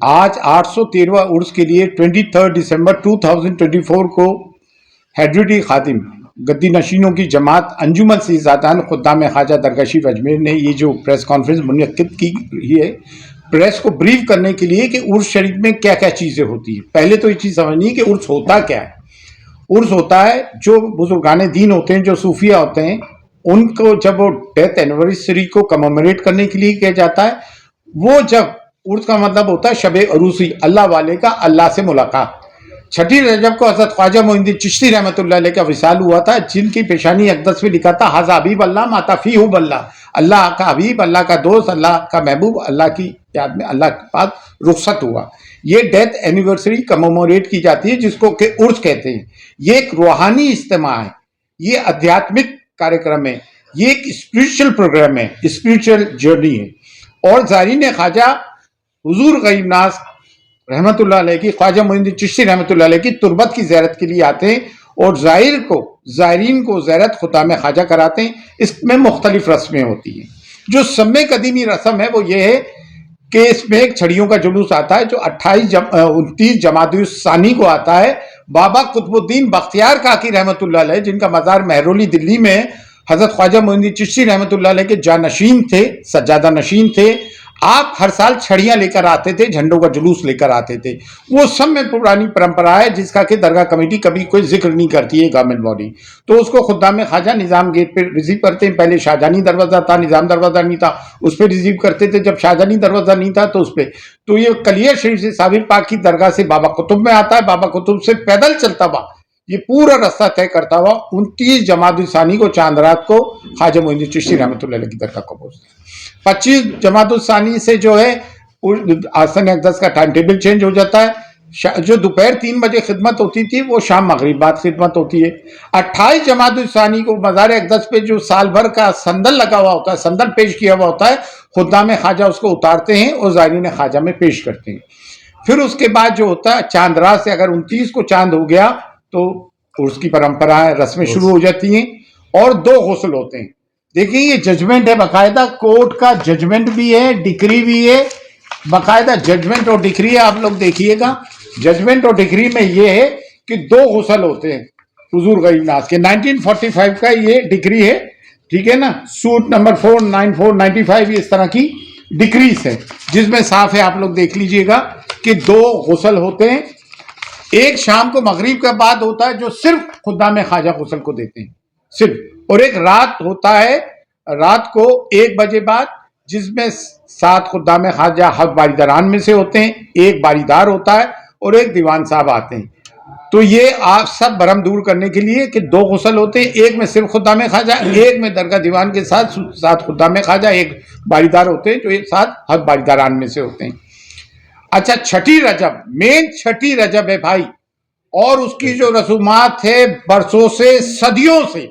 آج 813واں عرس کے لیے 23 دسمبر 2024 کو ہیڈریٹی خادم گدی نشینوں کی جماعت انجمن سیزادان خدام خواجہ درگاہ شریف اجمیر نے یہ جو پریس کانفرنس منعقد کی ہے پریس کو بریف کرنے کے لیے کہ عرس شریف میں کیا کیا چیزیں ہوتی ہیں۔ پہلے تو یہ چیز سمجھنی ہے کہ عرس ہوتا کیا ہے۔ عرس ہوتا ہے جو بزرگان دین ہوتے ہیں، جو صوفیہ ہوتے ہیں، ان کو جب وہ ڈیتھ اینیورسری کو کمیموریٹ کرنے کے لیے کیا جاتا ہے، وہ جب عرس کا مطلب ہوتا ہے شب عروسی، اللہ والے کا اللہ سے ملاقات۔ چھٹی رجب کو حضرت خواجہ معین الدین چشتی رحمۃ اللہ علیہ کا وصال ہوا تھا، جن کی پیشانی اقدس میں لکھا تھا حاذا حبیب اللہ ماتا فیہ اللہ، اللہ کا حبیب، اللہ کا دوست، اللہ کا محبوب، اللہ کی یاد میں اللہ کے پاس رخصت ہوا۔ یہ ڈیتھ اینیورسری کمیموریٹ کی جاتی ہے، جس کو کہ عرس کہتے ہیں۔ یہ ایک روحانی اجتماع ہے، یہ ادھیاتمک کارکرم ہے، یہ ایک اسپریچل پروگرام ہے، اسپریچل جرنی ہے۔ اور زائرین خواجہ حضور غریب ناز رحمت اللہ علیہ کی، خواجہ معین الدین چشتی رحمت اللہ علیہ کی تربت کی زیارت کے لیے آتے ہیں اور زائرین کو زیارت خدام خواجہ کراتے ہیں۔ اس میں مختلف رسمیں ہوتی ہیں۔ جو سب سے قدیمی رسم ہے وہ یہ ہے کہ اس میں ایک چھڑیوں کا جلوس آتا ہے جو 29 جمادی الثانی کو آتا ہے۔ بابا قطب الدین بختیار کاکی رحمت اللہ علیہ، جن کا مزار مہرولی دلی میں ہے، حضرت خواجہ معین الدین چشتی رحمت اللہ علیہ کے جانشین تھے، سجادہ نشین تھے۔ آپ ہر سال چھڑیاں لے کر آتے تھے، جھنڈوں کا جلوس لے کر آتے تھے۔ وہ سب میں پرانی پرمپرا ہے، جس کا کہ درگاہ کمیٹی کبھی کوئی ذکر نہیں کرتی ہے، گورنمنٹ باڈی۔ تو اس کو خدام خواجہ نظام گیٹ پہ ریسیو کرتے ہیں۔ پہلے شاہجہانی دروازہ تھا، نظام دروازہ نہیں تھا، اس پہ ریسیو کرتے تھے۔ جب شاہجہانی دروازہ نہیں تھا تو اس پہ، تو یہ کلیہ شریف سے صابر پاک کی درگاہ سے بابا قطب میں آتا ہے، بابا قطب سے پیدل چلتا ہوا یہ پورا راستہ طے کرتا ہوا 29 جمادی الثانی کو چاند رات کو خواجہ معین الدین چشتی رحمۃ اللہ علیہ کی درگاہ کو پہنچتا ہے۔ 25 جمادی الثانی سے جو ہے آستان اقدس کا ٹائم ٹیبل چینج ہو جاتا ہے۔ جو دوپہر 3 بجے خدمت ہوتی تھی وہ شام مغرب بعد خدمت ہوتی ہے۔ 28 جمادی الثانی کو مزار اقدس پہ جو سال بھر کا سندل لگا ہوا ہوتا ہے، سندل پیش کیا ہوا ہوتا ہے، خدام خواجہ اس کو اتارتے ہیں اور زائرین خواجہ میں پیش کرتے ہیں۔ پھر اس کے بعد جو ہوتا ہے چاند رات سے، اگر 29 کو چاند ہو گیا تو عرس کی پرمپرا ہے، رسمیں شروع ہو جاتی ہیں اور 2 غسل ہوتے ہیں۔ دیکھیں یہ ججمنٹ ہے، باقاعدہ کورٹ کا ججمنٹ بھی ہے، ڈکری بھی ہے، باقاعدہ ججمنٹ اور ڈکری ہے۔ آپ لوگ دیکھیے گا ججمنٹ اور ڈکری میں یہ ہے کہ 2 غسل ہوتے ہیں حضور غریب ناز کے۔ 1945 کا یہ ڈکری ہے، ٹھیک ہے نا، سوٹ نمبر 49495، اس طرح کی ڈکریز ہے، جس میں صاف ہے، آپ لوگ دیکھ لیجئے گا کہ 2 غسل ہوتے ہیں۔ ایک شام کو مغرب کے بعد ہوتا ہے جو صرف خدام خواجہ غسل کو دیتے ہیں صرف، اور ایک رات ہوتا ہے، رات کو 1 بجے بعد، جس میں 7 خدام خواجہ حق باریداران میں سے ہوتے ہیں، ایک باریدار ہوتا ہے اور ایک دیوان صاحب آتے ہیں۔ تو یہ آپ سب برہم دور کرنے کے لیے کہ 2 غسل ہوتے ہیں، ایک میں صرف خدام خواجہ، ایک میں درگاہ دیوان کے ساتھ 7 خدام خواجہ، ایک باریدار ہوتے ہیں جو 7 حق باریداران میں سے ہوتے ہیں۔ اچھا، چھٹی رجب، مین چھٹی رجب ہے بھائی، اور اس کی جو رسومات ہے برسوں سے، صدیوں سے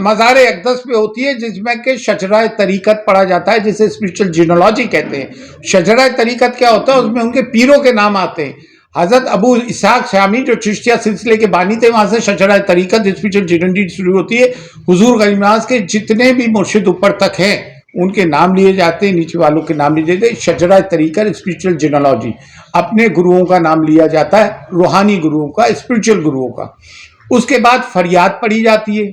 مزار اقدس پہ ہوتی ہے، جس میں کہ شجرہ طریقت پڑھا جاتا ہے، جسے اسپریچل جینولوجی کہتے ہیں۔ شجرہ طریقت کیا ہوتا ہے؟ اس میں ان کے پیروں کے نام آتے ہیں۔ حضرت ابو اسحاق شامی جو چشتیہ سلسلے کے بانی تھے، وہاں سے شجرہ طریقت اسپریچل جینولوجی شروع ہوتی ہے۔ حضور غریب ناز کے جتنے بھی مرشد اوپر تک ہیں ان کے نام لیے جاتے ہیں، نیچے والوں کے نام لیے جاتے ہیں۔ شجرہ طریقت اسپریچل جینولوجی، اپنے گروؤں کا نام لیا جاتا ہے، روحانی گروؤں کا، اسپریچل گروؤں کا۔ اس کے بعد فریاد پڑھی جاتی ہے،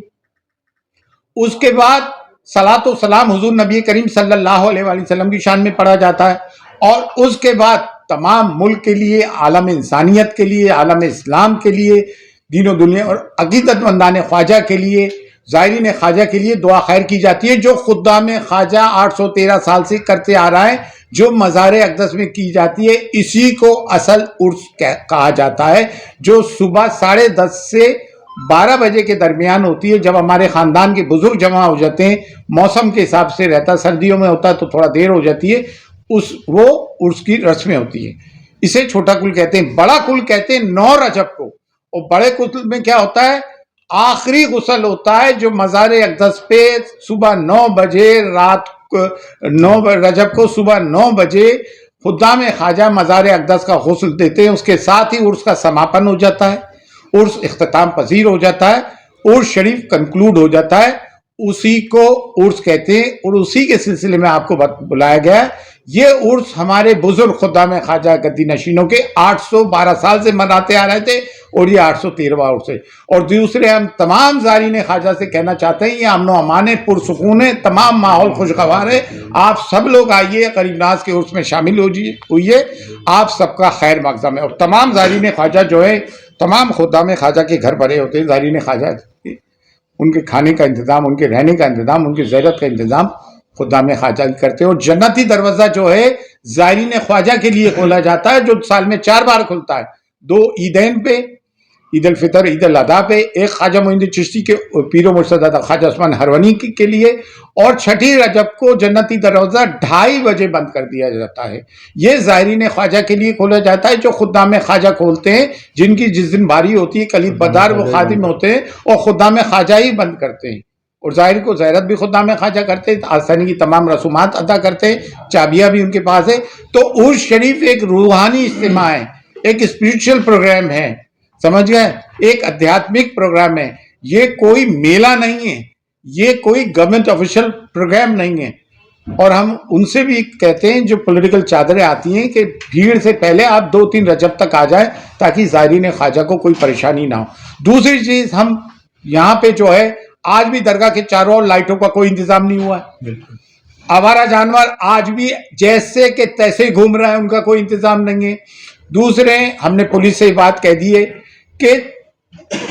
اس کے بعد صلاۃ و سلام حضور نبی کریم صلی اللہ علیہ وآلہ وسلم کی شان میں پڑھا جاتا ہے، اور اس کے بعد تمام ملک کے لیے، عالم انسانیت کے لیے، عالم اسلام کے لیے، دین و دنیا اور عقیدت مندان خواجہ کے لیے، زائرین خواجہ کے لیے دعا خیر کی جاتی ہے، جو خدام خواجہ 813 سال سے کرتے آ رہا ہے، جو مزار اقدس میں کی جاتی ہے۔ اسی کو اصل عرس کہا جاتا ہے، جو صبح 10:30 سے 12 بجے کے درمیان ہوتی ہے، جب ہمارے خاندان کے بزرگ جمع ہو جاتے ہیں۔ موسم کے حساب سے رہتا، سردیوں میں ہوتا ہے تو تھوڑا دیر ہو جاتی ہے، وہ عرس کی رسمیں ہوتی ہیں۔ اسے چھوٹا کل کہتے ہیں۔ بڑا کل کہتے ہیں 9 رجب کو، اور بڑے کل میں کیا ہوتا ہے؟ آخری غسل ہوتا ہے، جو مزار اقدس پہ صبح 9 بجے، رات 9 رجب کو صبح 9 بجے خدام خواجہ مزار اقدس کا غسل دیتے ہیں۔ اس کے ساتھ ہی عرس کا سماپن ہو جاتا ہے، عرس اختتام پذیر ہو جاتا ہے، عرس شریف کنکلوڈ ہو جاتا ہے۔ اسی کو عرس کہتے ہیں، اور اسی کے سلسلے میں آپ کو بلایا گیا ہے یہ عرس ہمارے بزرگ خدام خواجہ گدی نشینوں کے 812 سال سے مناتے آ رہے تھے اور یہ 813واں عرس ہے. اور دوسرے ہم تمام زائرین خواجہ سے کہنا چاہتے ہیں یہ امن و امان ہے، پرسکون ہے، تمام ماحول خوشگوار ہے. آپ سب لوگ آئیے، غریب نواز کے عرس میں شامل ہوئیے، آپ سب کا خیر مقدم ہے. اور تمام زائرین خواجہ جو ہے، تمام خدام خواجہ کے گھر بھرے ہوتے ہیں. زائرین خواجہ ان کے کھانے کا انتظام، ان کے رہنے کا انتظام، ان کی زیارت کا انتظام خدام خواجہ کرتے ہیں. اور جنتی دروازہ جو ہے زائرین خواجہ کے لیے کھولا جاتا ہے، جو سال میں 4 بار کھلتا ہے. 2 عیدین پہ، عید الفطر، عید الاضحیٰ پہ، ایک خواجہ معین الدین چشتی کے پیر و مرشد خواجہ عثمان ہروانی کے لیے، اور چھٹی رجب کو جنتی دروازہ 2:30 بجے بند کر دیا جاتا ہے. یہ زائرین خواجہ کے لیے کھولا جاتا ہے جو خدام خواجہ کھولتے ہیں، جن کی جس دن باری ہوتی ہے کلید بدار وہ خادم ہوتے ہیں اور خدام خواجہ ہی بند کرتے ہیں. اور ظاہر کو زیارت بھی خدام خواجہ کرتے ہیں، آستانے کی تمام رسومات ادا کرتے ہیں، چابیاں بھی ان کے پاس ہے. تو عرس شریف ایک روحانی اجتماع ہے، ایک اسپریچول پروگرام ہے، سمجھ گئے، ایک ادھیاتمک پروگرام ہے. یہ کوئی میلہ نہیں ہے، یہ کوئی گورنمنٹ آفیشل پروگرام نہیں ہے. اور ہم ان سے بھی کہتے ہیں جو پولیٹیکل چادریں آتی ہیں کہ بھیڑ سے پہلے آپ 2-3 رجب تک آ جائیں تاکہ زائرین خواجہ کو کوئی پریشانی نہ ہو. دوسری چیز، ہم یہاں پہ جو ہے آج بھی درگاہ کے چاروں اور لائٹوں کا کوئی انتظام نہیں ہوا ہے. آوارہ جانور آج بھی جیسے کہ تیسے گھوم رہے ہیں، ان کا کوئی انتظام نہیں ہے. دوسرے، ہم نے پولیس سے بات کہہ دی ہے کہ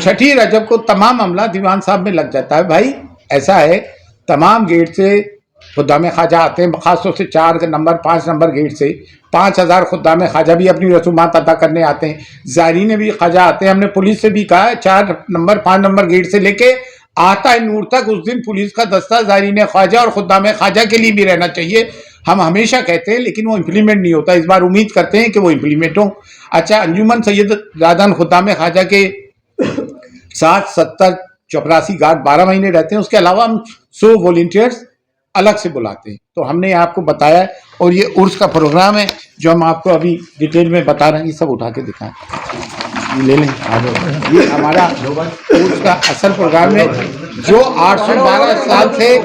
چھٹی رجب کو تمام عملہ دیوان صاحب میں لگ جاتا ہے. بھائی ایسا ہے، تمام گیٹ سے خدام خواجہ آتے ہیں، خاص طور سے 4 نمبر 5 نمبر گیٹ سے 5000 خدام خواجہ بھی اپنی رسومات ادا کرنے آتے ہیں. زائرین بھی خواجہ آتے ہیں. ہم نے پولیس سے بھی کہا ہے 4 نمبر 5 نمبر گیٹ سے لے کے آتا ہے نور تک، اس دن پولیس کا دستہ زائرین خواجہ اور خدام خواجہ کے لیے بھی رہنا چاہیے. ہم ہمیشہ کہتے ہیں لیکن وہ امپلیمنٹ نہیں ہوتا. اس بار امید کرتے ہیں کہ وہ امپلیمنٹ ہوں. اچھا، انجمن سید زادان خدام خواجہ کے 70 چپراسی گارڈ 12 مہینے رہتے ہیں. اس کے علاوہ ہم 100 والنٹیئرز الگ سے بلاتے ہیں. تو ہم نے آپ کو بتایا ہے. اور یہ عرس کا پروگرام ہے جو ہم آپ کو ابھی ڈیٹیل میں بتا رہے ہیں. یہ سب اٹھا کے دکھائیں، لے لیں. یہ ہمارا عرس کا اصل پروگرام ہے جو 812 سال سے